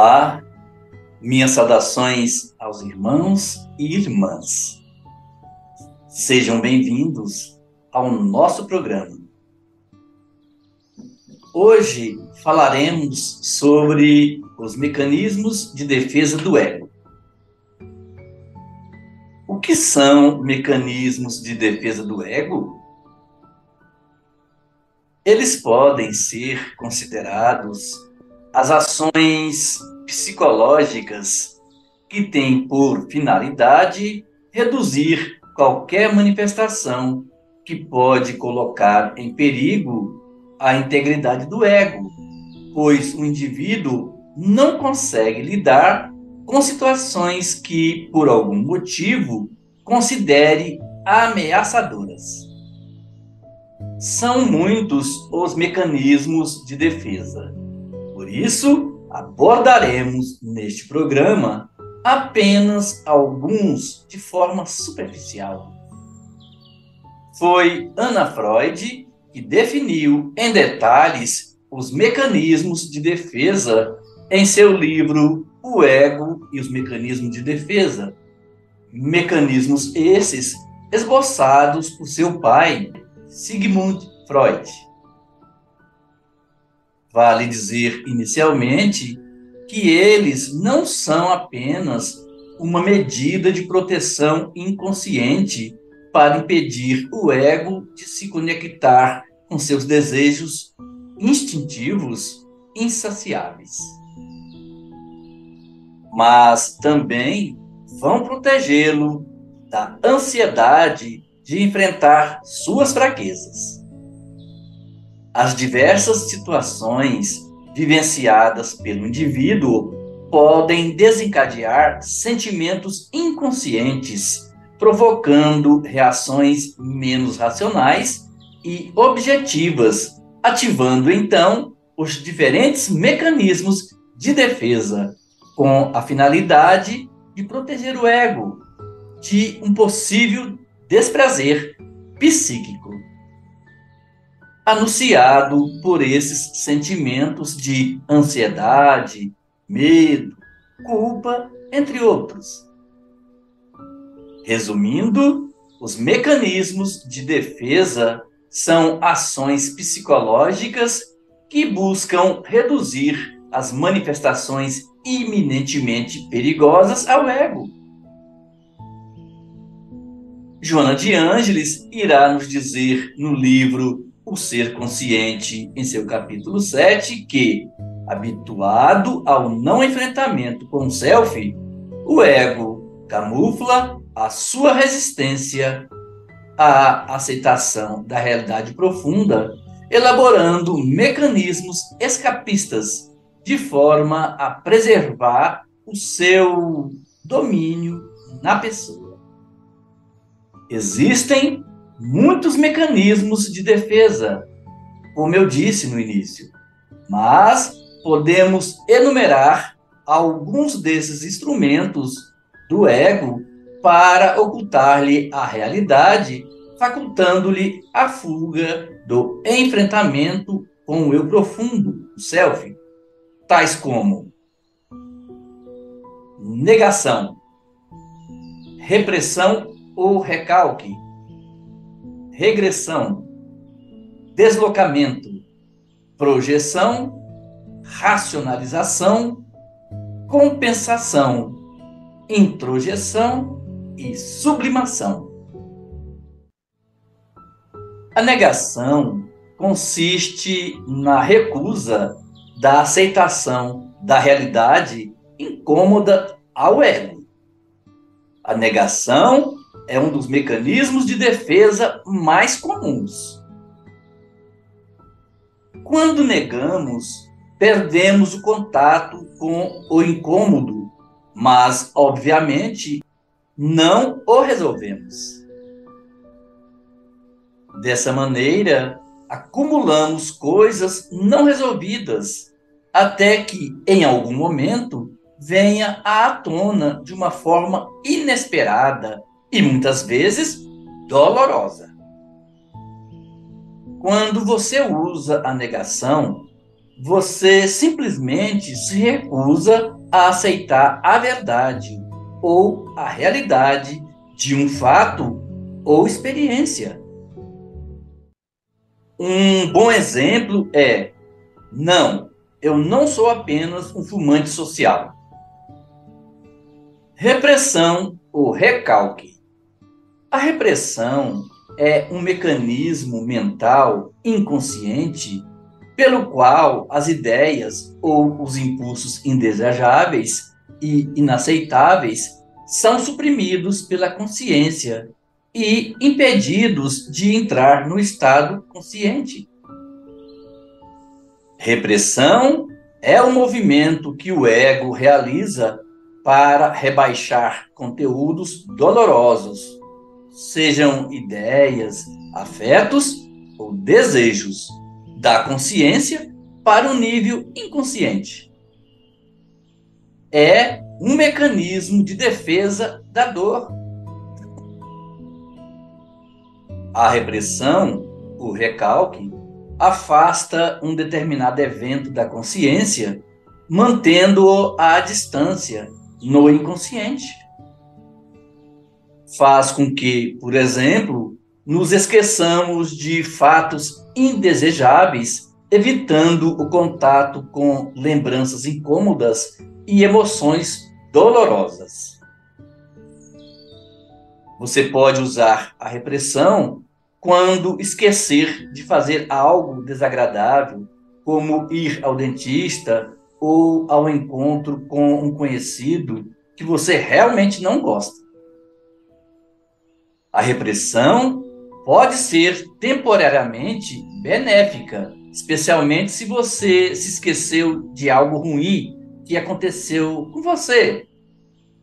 Olá, minhas saudações aos irmãos e irmãs. Sejam bem-vindos ao nosso programa. Hoje falaremos sobre os mecanismos de defesa do ego. O que são mecanismos de defesa do ego? Eles podem ser considerados as ações psicológicas que têm por finalidade reduzir qualquer manifestação que pode colocar em perigo a integridade do ego, pois o indivíduo não consegue lidar com situações que, por algum motivo, considere ameaçadoras. São muitos os mecanismos de defesa. Por isso, abordaremos neste programa apenas alguns de forma superficial. Foi Ana Freud que definiu em detalhes os mecanismos de defesa em seu livro O Ego e os Mecanismos de Defesa. Mecanismos esses esboçados por seu pai, Sigmund Freud. Vale dizer inicialmente que eles não são apenas uma medida de proteção inconsciente para impedir o ego de se conectar com seus desejos instintivos insaciáveis. Mas também vão protegê-lo da ansiedade de enfrentar suas fraquezas. As diversas situações vivenciadas pelo indivíduo podem desencadear sentimentos inconscientes, provocando reações menos racionais e objetivas, ativando então os diferentes mecanismos de defesa, com a finalidade de proteger o ego de um possível desprazer psíquico, anunciado por esses sentimentos de ansiedade, medo, culpa, entre outros. Resumindo, os mecanismos de defesa são ações psicológicas que buscam reduzir as manifestações iminentemente perigosas ao ego. Joana de Ângeles irá nos dizer no livro O Ser Consciente, em seu capítulo 7, que, habituado ao não enfrentamento com o self, o ego camufla a sua resistência à aceitação da realidade profunda, elaborando mecanismos escapistas de forma a preservar o seu domínio na pessoa. Existem muitos mecanismos de defesa, como eu disse no início, mas podemos enumerar alguns desses instrumentos do ego para ocultar-lhe a realidade, facultando-lhe a fuga do enfrentamento com o eu profundo, o self, tais como negação, repressão ou recalque, regressão, deslocamento, projeção, racionalização, compensação, introjeção e sublimação. A negação consiste na recusa da aceitação da realidade incômoda ao ego. A negação é um dos mecanismos de defesa mais comuns. Quando negamos, perdemos o contato com o incômodo, mas, obviamente, não o resolvemos. Dessa maneira, acumulamos coisas não resolvidas, até que, em algum momento, venha à tona de uma forma inesperada e, muitas vezes, dolorosa. Quando você usa a negação, Você simplesmente se recusa a aceitar a verdade ou a realidade de um fato ou experiência. Um bom exemplo é: não, eu não sou apenas um fumante social. Repressão ou recalque. A repressão é um mecanismo mental inconsciente pelo qual as ideias ou os impulsos indesejáveis e inaceitáveis são suprimidos pela consciência e impedidos de entrar no estado consciente. Repressão é o movimento que o ego realiza para rebaixar conteúdos dolorosos, sejam ideias, afetos ou desejos, da consciência para o nível inconsciente. É um mecanismo de defesa da dor. A repressão, o recalque, afasta um determinado evento da consciência, mantendo-o à distância no inconsciente. Faz com que, por exemplo, nos esqueçamos de fatos indesejáveis, evitando o contato com lembranças incômodas e emoções dolorosas. Você pode usar a repressão quando esquecer de fazer algo desagradável, como ir ao dentista ou ao encontro com um conhecido que você realmente não gosta. A repressão pode ser temporariamente benéfica, especialmente se você se esqueceu de algo ruim que aconteceu com você.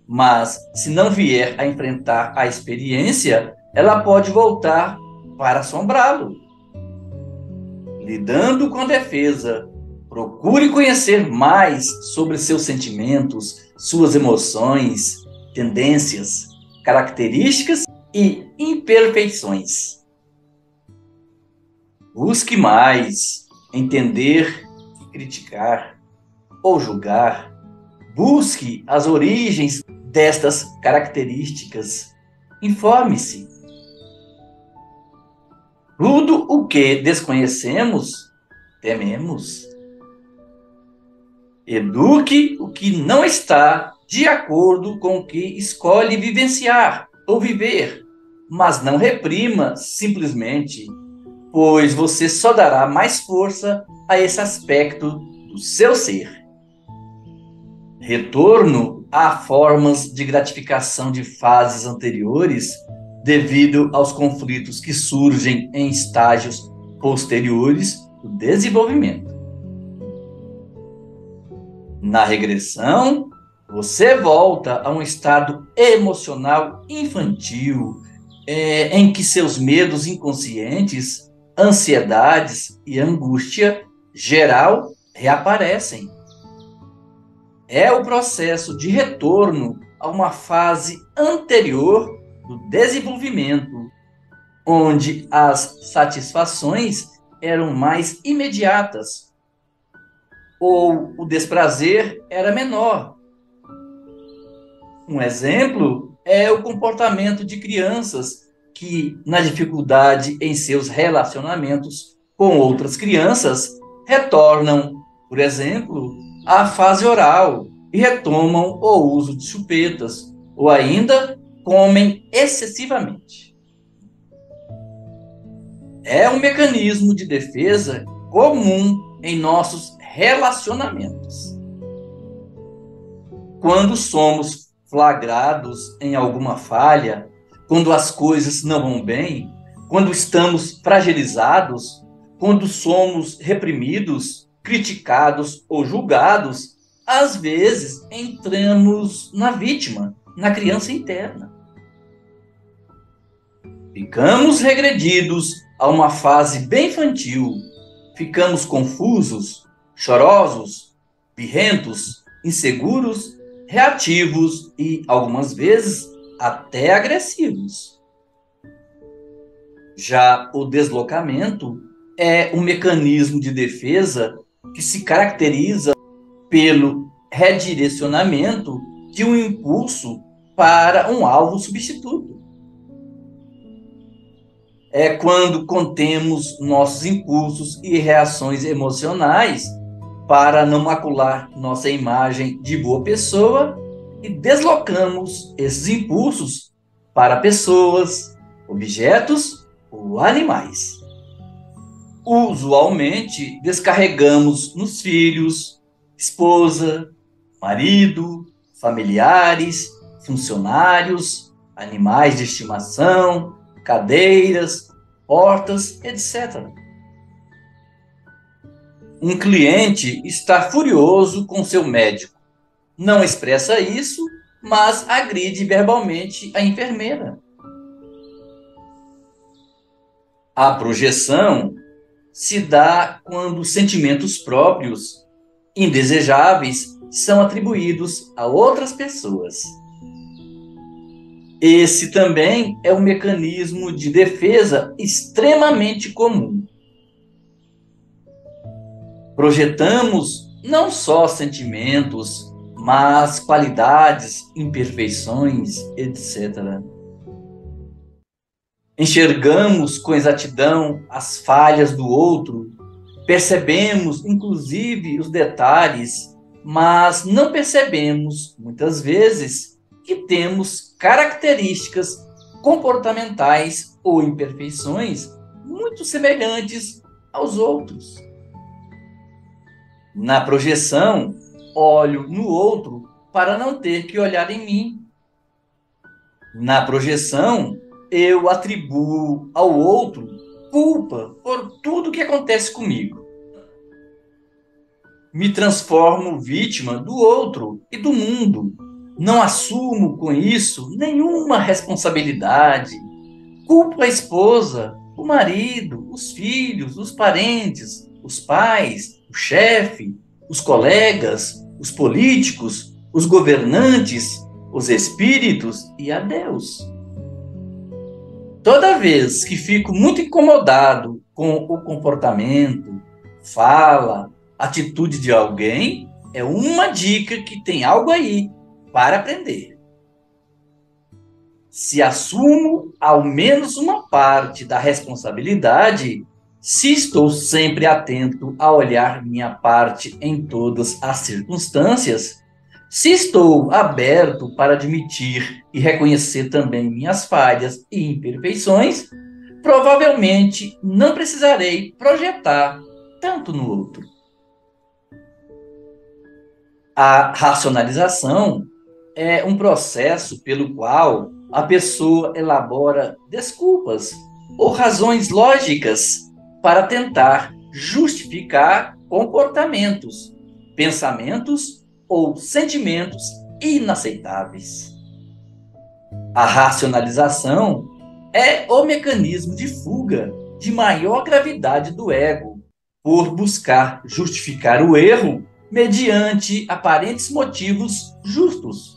Mas, se não vier a enfrentar a experiência, ela pode voltar para assombrá-lo. Lidando com a defesa, procure conhecer mais sobre seus sentimentos, suas emoções, tendências, características e imperfeições. Busque mais entender e criticar ou julgar. Busque as origens destas características. Informe-se. Tudo o que desconhecemos, tememos. Eduque o que não está de acordo com o que escolhe vivenciar ou viver, mas não reprima simplesmente, pois você só dará mais força a esse aspecto do seu ser. Retorno a formas de gratificação de fases anteriores devido aos conflitos que surgem em estágios posteriores do desenvolvimento. Na regressão, você volta a um estado emocional infantil, em que seus medos inconscientes, ansiedades e angústia geral reaparecem. É o processo de retorno a uma fase anterior do desenvolvimento, onde as satisfações eram mais imediatas, ou o desprazer era menor. Um exemplo é o comportamento de crianças que, na dificuldade em seus relacionamentos com outras crianças, retornam, por exemplo, à fase oral e retomam o uso de chupetas, ou ainda comem excessivamente. É um mecanismo de defesa comum em nossos relacionamentos. Quando somos flagrados em alguma falha, quando as coisas não vão bem, quando estamos fragilizados, quando somos reprimidos, criticados ou julgados, às vezes entramos na vítima, na criança interna. Ficamos regredidos a uma fase bem infantil, ficamos confusos, chorosos, birrentos, inseguros, reativos e, algumas vezes, até agressivos. Já o deslocamento é um mecanismo de defesa que se caracteriza pelo redirecionamento de um impulso para um alvo substituto. É quando contemos nossos impulsos e reações emocionais para não macular nossa imagem de boa pessoa e deslocamos esses impulsos para pessoas, objetos ou animais. Usualmente, descarregamos nos filhos, esposa, marido, familiares, funcionários, animais de estimação, cadeiras, portas, etc. Um cliente está furioso com seu médico. Não expressa isso, mas agride verbalmente a enfermeira. A projeção se dá quando sentimentos próprios, indesejáveis, são atribuídos a outras pessoas. Esse também é um mecanismo de defesa extremamente comum. Projetamos não só sentimentos, mas qualidades, imperfeições, etc. Enxergamos com exatidão as falhas do outro, percebemos, inclusive, os detalhes, mas não percebemos, muitas vezes, que temos características comportamentais ou imperfeições muito semelhantes aos outros. Na projeção, olho no outro para não ter que olhar em mim. Na projeção, eu atribuo ao outro culpa por tudo que acontece comigo. Me transformo vítima do outro e do mundo. Não assumo com isso nenhuma responsabilidade. Culpo a esposa, o marido, os filhos, os parentes, os pais, o chefe, os colegas, os políticos, os governantes, os espíritos e a Deus. Toda vez que fico muito incomodado com o comportamento, fala, atitude de alguém, é uma dica que tem algo aí para aprender. Se assumo ao menos uma parte da responsabilidade, se estou sempre atento a olhar minha parte em todas as circunstâncias, se estou aberto para admitir e reconhecer também minhas falhas e imperfeições, provavelmente não precisarei projetar tanto no outro. A racionalização é um processo pelo qual a pessoa elabora desculpas ou razões lógicas para tentar justificar comportamentos, pensamentos ou sentimentos inaceitáveis. A racionalização é o mecanismo de fuga de maior gravidade do ego, por buscar justificar o erro mediante aparentes motivos justos,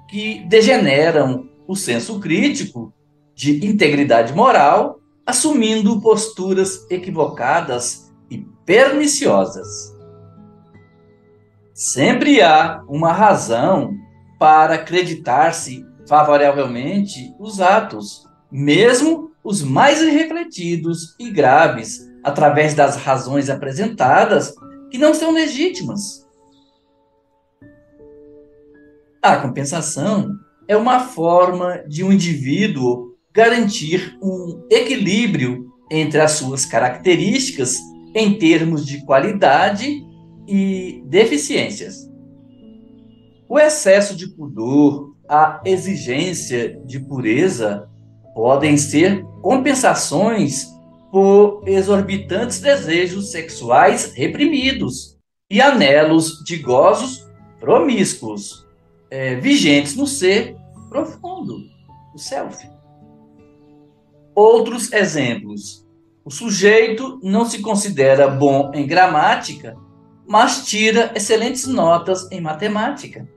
que degeneram o senso crítico de integridade moral, assumindo posturas equivocadas e perniciosas. Sempre há uma razão para acreditar-se favoravelmente os atos, mesmo os mais irrefletidos e graves, através das razões apresentadas que não são legítimas. A compensação é uma forma de um indivíduo garantir um equilíbrio entre as suas características em termos de qualidade e deficiências. O excesso de pudor, a exigência de pureza podem ser compensações por exorbitantes desejos sexuais reprimidos e anelos de gozos promíscuos, vigentes no ser profundo, o self. Outros exemplos. O sujeito não se considera bom em gramática, mas tira excelentes notas em matemática.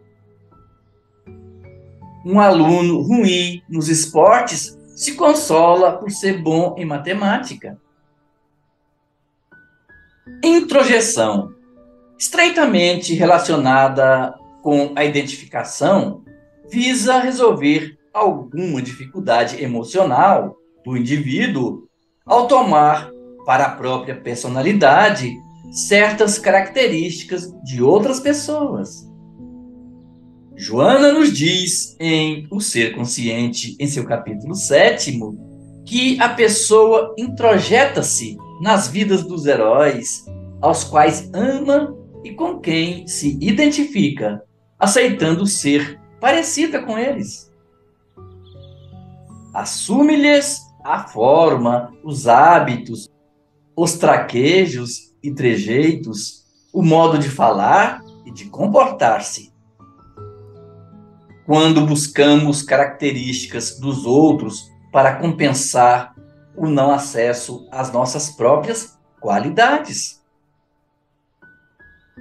Um aluno ruim nos esportes se consola por ser bom em matemática. Introjeção estreitamente relacionada com a identificação, visa resolver alguma dificuldade emocional do indivíduo ao tomar para a própria personalidade certas características de outras pessoas. Joana nos diz em O Ser Consciente, em seu capítulo 7º, que a pessoa introjeta-se nas vidas dos heróis, aos quais ama e com quem se identifica, aceitando ser parecida com eles. Assume-lhes a forma, os hábitos, os traquejos e trejeitos, o modo de falar e de comportar-se. Quando buscamos características dos outros para compensar o não acesso às nossas próprias qualidades.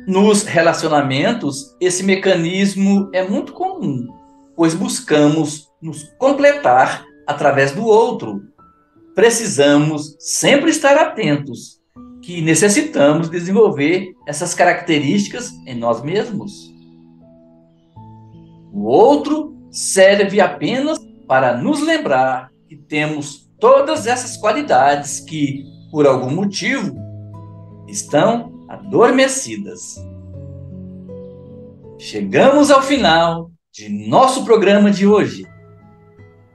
Nos relacionamentos, esse mecanismo é muito comum, pois buscamos nos completar através do outro. Precisamos sempre estar atentos, que necessitamos desenvolver essas características em nós mesmos. O outro serve apenas para nos lembrar que temos todas essas qualidades que, por algum motivo, estão adormecidas. Chegamos ao final de nosso programa de hoje.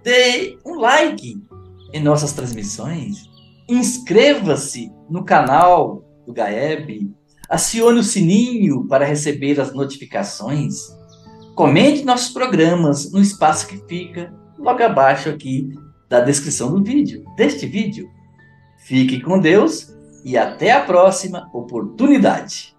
Dê um like em nossas transmissões, inscreva-se no canal do GAEB, acione o sininho para receber as notificações, comente nossos programas no espaço que fica logo abaixo aqui da descrição deste vídeo. Fique com Deus e até a próxima oportunidade.